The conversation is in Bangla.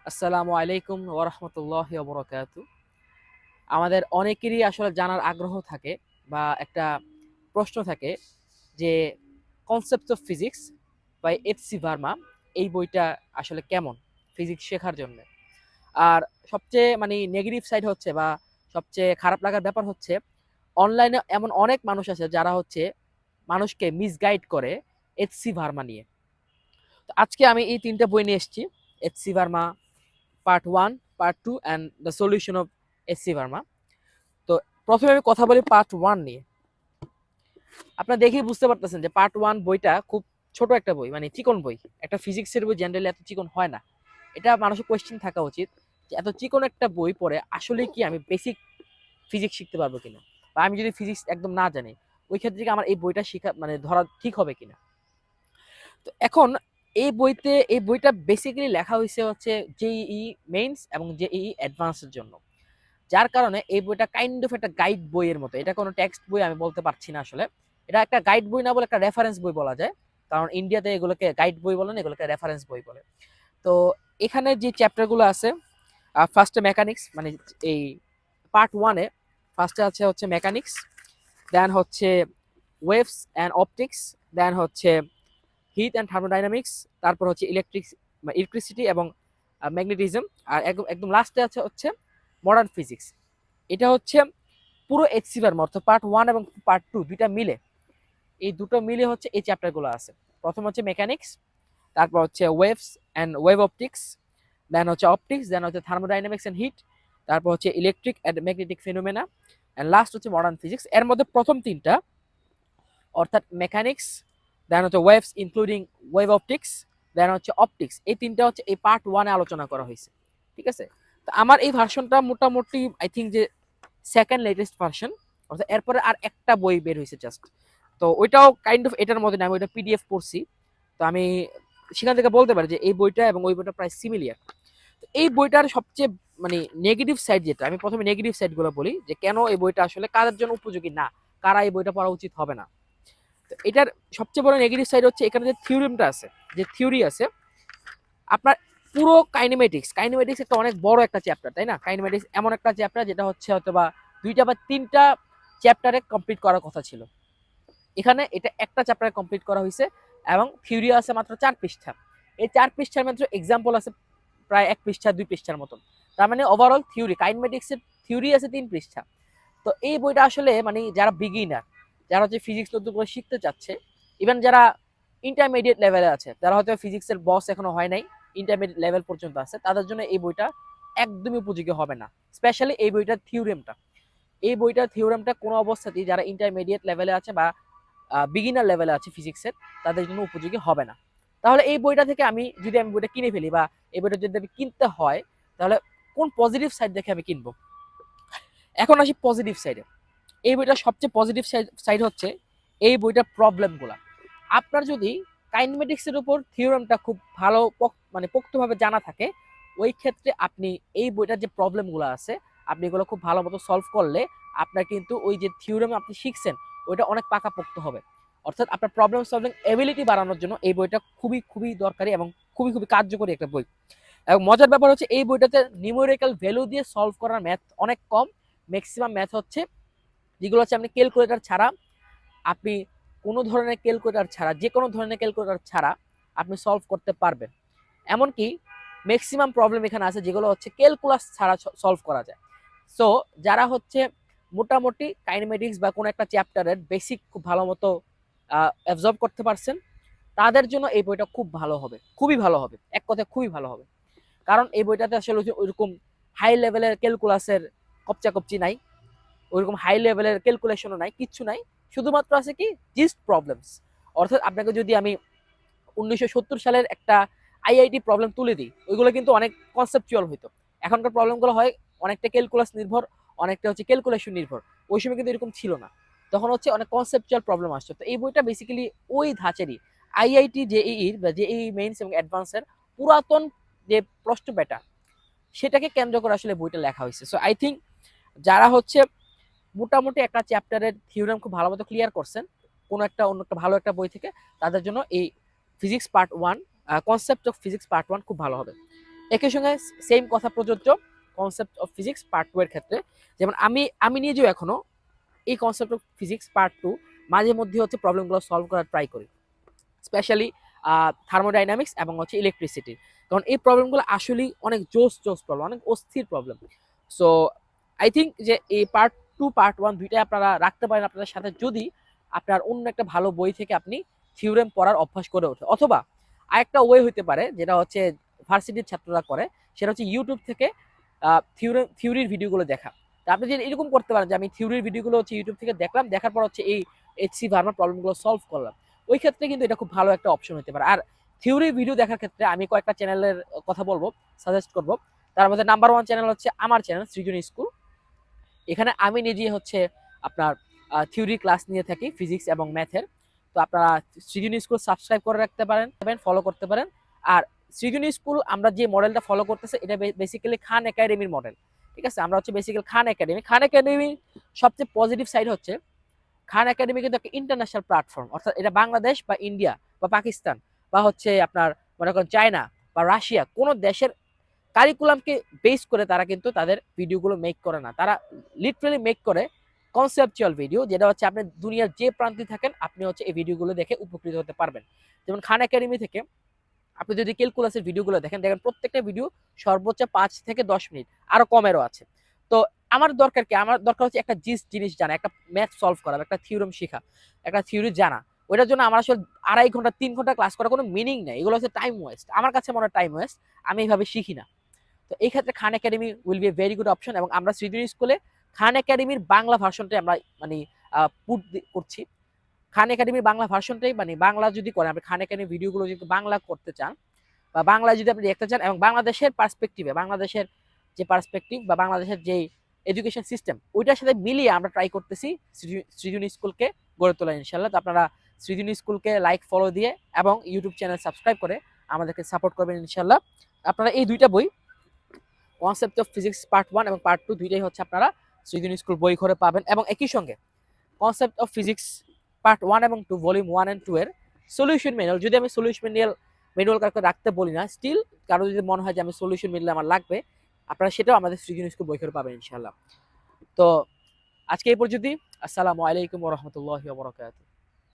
আসসালামু আলাইকুম ওয়া রাহমাতুল্লাহি ওয়া বারাকাতু। আমাদের অনেকেরই আসলে জানার আগ্রহ থাকে বা একটা প্রশ্ন থাকে যে concepts of physics by FC. Verma এই বইটা আসলে কেমন ফিজিক্স শেখার জন্য। আর সবচেয়ে নেগেটিভ সাইড হচ্ছে বা সবচেয়ে খারাপ লাগার ব্যাপার হচ্ছে অনলাইনে এমন অনেক মানুষ আছে যারা হচ্ছে মানুষকে মিসগাইড করে এফ.সি. ভার্মা নিয়ে। তো আজকে আমি এই ৩ টা বই নিয়ে এসেছি। FC. Verma part 1, part 2 and the solution of SC. Verma. তো প্রথমে আমি কথা বলি পার্ট 1 নিয়ে। আপনারা দেখেই বুঝতে পারতেছেন যে পার্ট 1 বইটা খুব ছোট একটা বই, মানে চিকন বই। একটা ফিজিক্সের বই জেনারেলি এত চিকন হয় না। এটা মানুষের কোয়েশ্চেন থাকা উচিত যে এত চিকন একটা বই পড়ে আসলে কি আমি বেসিক ফিজিক্স শিখতে পারবো কিনা, বা আমি যদি ফিজিক্স একদম না জানি ওই ক্ষেত্রে কি আমার এই বইটা শেখা ধরা ঠিক হবে কিনা। তো এখন এই বইটা বেসিক্যালি লেখা হয়েছে হচ্ছে জেইই মেইনস এবং জেইই অ্যাডভান্সের জন্য। যার কারণে এই বইটা কাইন্ড অফ একটা গাইড বইয়ের মতো। এটা কোনো টেক্সট বই আমি বলতে পারছি না আসলে। এটা একটা গাইড বই না বলে একটা রেফারেন্স বই বলা যায়। কারণ ইন্ডিয়াতে এগুলোকে গাইড বই বলে না, এগুলোকে রেফারেন্স বই বলে। তো এখানে যে চ্যাপ্টারগুলো আছে, ফার্স্টে মেকানিক্স, মানে এই পার্ট 1 এ ফার্স্টে আছে হচ্ছে মেকানিক্স, দেন হচ্ছে ওয়েভস অ্যান্ড অপটিক্স, দেন হচ্ছে হিট অ্যান্ড থার্মোডাইনামিক্স, তারপর হচ্ছে ইলেকট্রিসিটি এবং ম্যাগনেটিজম, আর একদম লাস্টে আছে হচ্ছে মডার্ন ফিজিক্স। এটা হচ্ছে পুরো এইচসি ভার্মা, অর্থাৎ পার্ট 1 এবং পার্ট 2 দুইটা মিলে, এই দুটো মিলে হচ্ছে এই চ্যাপ্টারগুলো আছে। প্রথম হচ্ছে মেকানিক্স, তারপর হচ্ছে ওয়েভস অ্যান্ড ওয়েভ অপটিক্স, দেন হচ্ছে অপটিক্স, দেন হচ্ছে থার্মোডাইনামিক্স অ্যান্ড হিট, তারপর হচ্ছে electric and magnetic ফিনোমেনা, and last হচ্ছে মডার্ন ফিজিক্স। এর মধ্যে প্রথম তিনটা অর্থাৎ মেকানিক্স, দেন হচ্ছে ওয়েভস ইনক্লুডিং ওয়েভ অপটিক্স, দেন হচ্ছে অপটিক্স, এই তিনটা হচ্ছে এই পার্ট 1 এ আলোচনা করা হয়েছে। ঠিক আছে? তো আমার এই ভার্সনটা মোটামুটি আই থিঙ্ক যে সেকেন্ড লেটেস্ট ভার্সন, অর্থাৎ এরপরে আর একটা বই বের হয়েছে জাস্ট। তো ওইটাও কাইন্ড অফ এটার মধ্যে না, আমি ওইটা পিডিএফ পড়ছি। তো আমি সেখান থেকে বলতে পারি যে এই বইটা এবং ওই বইটা প্রায় সিমিলিয়ার। তো এই বইটার সবচেয়ে নেগেটিভ সাইড যেটা, আমি প্রথমে নেগেটিভ সাইডগুলো বলি যে কেন এই বইটা আসলে কাদের জন্য উপযোগী না, কারা এই বইটা পড়া উচিত হবে না। তো এটার সবচেয়ে বড় নেগেটিভ সাইড হচ্ছে এখানে যে থিওরিমটা আছে, যে থিওরি আছে আপনার পুরো কাইনেমেটিক্স একটা অনেক বড় একটা চ্যাপ্টার, তাই না? কাইনেমেটিক্স এমন একটা চ্যাপ্টার যেটা হচ্ছে হয়তো বা 2টা বা 3টা চ্যাপ্টারে কমপ্লিট করার কথা ছিল। এখানে এটা একটা চ্যাপ্টারে কমপ্লিট করা হয়েছে এবং থিওরি আছে মাত্র 4 পৃষ্ঠা। এই 4 পৃষ্ঠার মাত্র এক্সাম্পল আছে প্রায় 1 পৃষ্ঠা 2 পৃষ্ঠার মতন। তার মানে ওভারঅল থিওরি, কাইনেমেটিক্সের থিওরি আছে 3 পৃষ্ঠা। তো এই বইটা আসলে যারা বিগিনার, যারা হচ্ছে ফিজিক্স নতুন করে শিখতে চাচ্ছে, ইভেন যারা ইন্টারমিডিয়েট লেভেলে আছে, যারা হয়তো ফিজিক্সের বস এখনো হয় নাই, ইন্টারমিডিয়েট লেভেল পর্যন্ত আছে, তাদের জন্য এই বইটা একদমই উপযোগী হবে না। স্পেশালি এই বইটার থিওরেমটা কোনো অবস্থাতেই যারা ইন্টারমিডিয়েট লেভেলে আছে বা বিগিনার লেভেলে আছে ফিজিক্সের, তাদের জন্য উপযোগী হবে না। তাহলে এই বইটা থেকে আমি বইটা কিনে ফেলি বা এই বইটা যদি আমি কিনতে হয়, তাহলে কোন পজিটিভ সাইড দেখে আমি কিনবো? এখন আসি পজিটিভ সাইডে। এই বইটার সবচেয়ে পজিটিভ সাইড হচ্ছে এই বইটার প্রবলেমগুলা। আপনার যদি কাইনেমেটিক্সের উপর থিওরেমটা খুব ভালো পোক্তভাবে জানা থাকে, ওই ক্ষেত্রে আপনি এই বইটার যে প্রবলেমগুলো আছে আপনি এগুলো খুব ভালো মতো সলভ করলে আপনার কিন্তু ওই যে থিওরেম আপনি শিখছেন ওইটা অনেক পাকাপোক্ত হবে। অর্থাৎ আপনার প্রবলেম সলভিং এবিলিটি বাড়ানোর জন্য এই বইটা খুবই খুবই দরকারি এবং খুবই খুবই কার্যকরী একটা বই। এবং মজার ব্যাপার হচ্ছে এই বইটাতে নিউমেরিক্যাল ভ্যালু দিয়ে সলভ করার ম্যাথ অনেক কম। ম্যাক্সিমাম ম্যাথ হচ্ছে যেগুলো হচ্ছে আপনি ক্যালকুলেটর ছাড়া, আপনি কোনো ধরনের ক্যালকুলেটর ছাড়া, যে কোনো ধরনের ক্যালকুলেটর ছাড়া আপনি সলভ করতে পারবেন। এমনকি ম্যাক্সিমাম প্রবলেম এখানে আছে যেগুলো হচ্ছে ক্যালকুলাস ছাড়া সলভ করা যায়। সো যারা হচ্ছে মোটামুটি কাইনেমেটিক্স বা কোনো একটা চ্যাপ্টারের বেসিক খুব ভালো মতো অ্যাবজর্ব করতে পারছেন, তাদের জন্য এই বইটা খুব ভালো হবে, খুবই ভালো হবে, এক কথায় খুবই ভালো হবে। কারণ এই বইটাতে আসলে ওইরকম হাই লেভেলের ক্যালকুলাসের কপচাকপচি নাই, ওইরকম হাই লেভেলের ক্যালকুলেশনও নাই, কিচ্ছু নাই। শুধুমাত্র আছে কি জিস্ট প্রবলেমস। অর্থাৎ আপনাকে যদি আমি 1970 সালের একটা আইআইটি প্রবলেম তুলে দিই, ওইগুলো কিন্তু অনেক কনসেপচুয়াল হইতো। এখনকার প্রবলেমগুলো হয় অনেকটা ক্যালকুলাস নির্ভর, অনেকটা হচ্ছে ক্যালকুলেশন নির্ভর। ওই সময় কিন্তু এরকম ছিল না, তখন হচ্ছে অনেক কনসেপচুয়াল প্রবলেম আসছে। তো এই বইটা বেসিক্যালি ওই ধাঁচেরই, আইআইটি জেইই বা জেইই মেইনস এবং অ্যাডভান্সের পুরাতন যে প্রশ্ন প্যাটার্ন, সেটাকে কেন্দ্র করে আসলে বইটা লেখা হয়েছে। সো আই থিঙ্ক যারা হচ্ছে মোটামুটি একটা চ্যাপ্টারের থিওরেম খুব ভালো মতো ক্লিয়ার করছেন কোনো একটা অন্য একটা ভালো একটা বই থেকে, তাদের জন্য এই physics part 1, concept of physics part 1 খুব ভালো হবে। একই সঙ্গে সেম কথা প্রযোজ্য কনসেপ্ট অফ ফিজিক্স পার্ট 2 এর ক্ষেত্রে। যেমন আমি নিজেও এখনো এই কনসেপ্ট অফ ফিজিক্স পার্ট 2 মাঝে মধ্যে হচ্ছে প্রবলেমগুলো সলভ করার ট্রাই করি, স্পেশালি থার্মোডাইনামিক্স এবং হচ্ছে ইলেকট্রিসিটি। কারণ এই প্রবলেমগুলো আসলেই অনেক জোস প্রবলেম, অনেক অস্থির প্রবলেম। সো আই থিঙ্ক যে এই পার্ট 2 পার্ট 1 দুইটাই আপনারা রাখতে পারেন আপনাদের সাথে, যদি আপনার অন্য একটা ভালো বই থেকে আপনি থিওরেম পড়ার অভ্যাস করে ওঠে। অথবা আরেকটা ওয়ে হইতে পারে যেটা হচ্ছে ভার্সিটির ছাত্ররা করে, সেটা হচ্ছে ইউটিউব থেকে থিওরির ভিডিওগুলো দেখা। তা আপনি যদি এরকম করতে পারেন যে আমি থিওরির ভিডিওগুলো হচ্ছে ইউটিউব থেকে দেখলাম, দেখার পর হচ্ছে এই এইচসি ভার্মার প্রবলেমগুলো সলভ করলাম, ওই ক্ষেত্রে কিন্তু এটা খুব ভালো একটা অপশন হতে পারে। আর থিওরি ভিডিও দেখার ক্ষেত্রে আমি কয়েকটা চ্যানেলের কথা বলবো, সাজেস্ট করব। তার মধ্যে নাম্বার 1 চ্যানেল হচ্ছে আমার চ্যানেল সৃজনী স্কুল। এখানে আমি নিজে হচ্ছে আপনার থিওরি ক্লাস নিয়ে থাকি ফিজিক্স এবং ম্যাথের। তো আপনারা সৃজনী স্কুল সাবস্ক্রাইব করে রাখতে পারেন, ফলো করতে পারেন। আর সৃজনী স্কুল আমরা যে মডেলটা ফলো করতেছে এটা বেসিক্যালি খান একাডেমির মডেল, ঠিক আছে? আমরা হচ্ছে বেসিক্যালি খান একাডেমির সবচেয়ে পজিটিভ সাইড হচ্ছে খান একাডেমি কিন্তু একটা ইন্টারন্যাশনাল প্ল্যাটফর্ম, অর্থাৎ এটা বাংলাদেশ বা ইন্ডিয়া বা পাকিস্তান বা হচ্ছে আপনার মনে করেন চায়না বা রাশিয়া কোনো দেশের কারিকুলামকে বেস করে তারা কিন্তু তাদের ভিডিওগুলো মেক করে না, তারা লিটারালি মেক করে কনসেপচুয়াল ভিডিও, যেটা হচ্ছে আপনি দুনিয়ার যে প্রান্তে থাকেন আপনি হচ্ছে এই ভিডিওগুলো দেখে উপকৃত হতে পারবেন। যেমন খান একাডেমি থেকে আপনি যদি ক্যালকুলাসের ভিডিওগুলো দেখেন প্রত্যেকটা ভিডিও সর্বোচ্চ 5 থেকে 10 মিনিট, আরো কমেরও আছে। তো আমার দরকার কি? আমার দরকার হচ্ছে একটা জিনিস জানা, একটা ম্যাথ সলভ করা, একটা থিওরেম শেখা, একটা থিওরি জানা। ওইটার জন্য আমার আসলে 2.5 ঘন্টা 3 ঘন্টা ক্লাস করার কোনো মিনিং নেই, এগুলো হচ্ছে টাইম ওয়েস্ট। আমার কাছে মনে হয় টাইম ওয়েস্ট, আমি এইভাবে শিখি না। তো এই ক্ষেত্রে Khan Academy will be a very good option, এবং আমরা সৃজনী স্কুলে খান একাডেমির বাংলা ভার্সনটাই আমরা মানে পুট করছি। খান একাডেমির বাংলা ভার্সনটাই মানে বাংলা যদি করেন, আপনি খান একাডেমির ভিডিওগুলো যদি বাংলা করতে চান বা বাংলায় যদি আপনি দেখতে চান এবং বাংলাদেশের পার্সপেক্টিভে, বাংলাদেশের যে পার্সপেক্টিভ বা বাংলাদেশের যে এডুকেশন সিস্টেম ওইটার সাথে মিলিয়ে আমরা ট্রাই করতেছি সৃজনী স্কুলকে গড়ে তোলা ইনশাল্লাহ। তো আপনারা সৃজনী স্কুলকে লাইক ফলো দিয়ে এবং ইউটিউব চ্যানেল সাবস্ক্রাইব করে আমাদেরকে সাপোর্ট করবেন ইনশাল্লাহ। আপনারা এই দুইটা বই কনসেপ্ট অফ ফিজিক্স পার্ট 1 এবং পার্ট 2 দুইটাই হচ্ছে আপনারা সৃজনী স্কুল বই ঘরে পাবেন, এবং একই সঙ্গে কনসেপ্ট অফ ফিজিক্স পার্ট 1 এবং 2 ভলিউম 1 এন্ড 2 এর সলিউশন ম্যানুয়াল, যদি আমি সলিউশন ম্যানুয়াল কাউকে রাখতে বলি না, স্টিল কারো যদি মনে হয় যে আমি সলিউশন ম্যানুয়াল আমার লাগবে, আপনারা সেটাও আমাদের সৃজনী স্কুল বই ঘরে পাবেন ইনশাআল্লাহ। তো আজকে এই পর্যন্তই। আসসালামু আলাইকুম ওয়া রাহমাতুল্লাহি ওয়া বারাকাতুহু।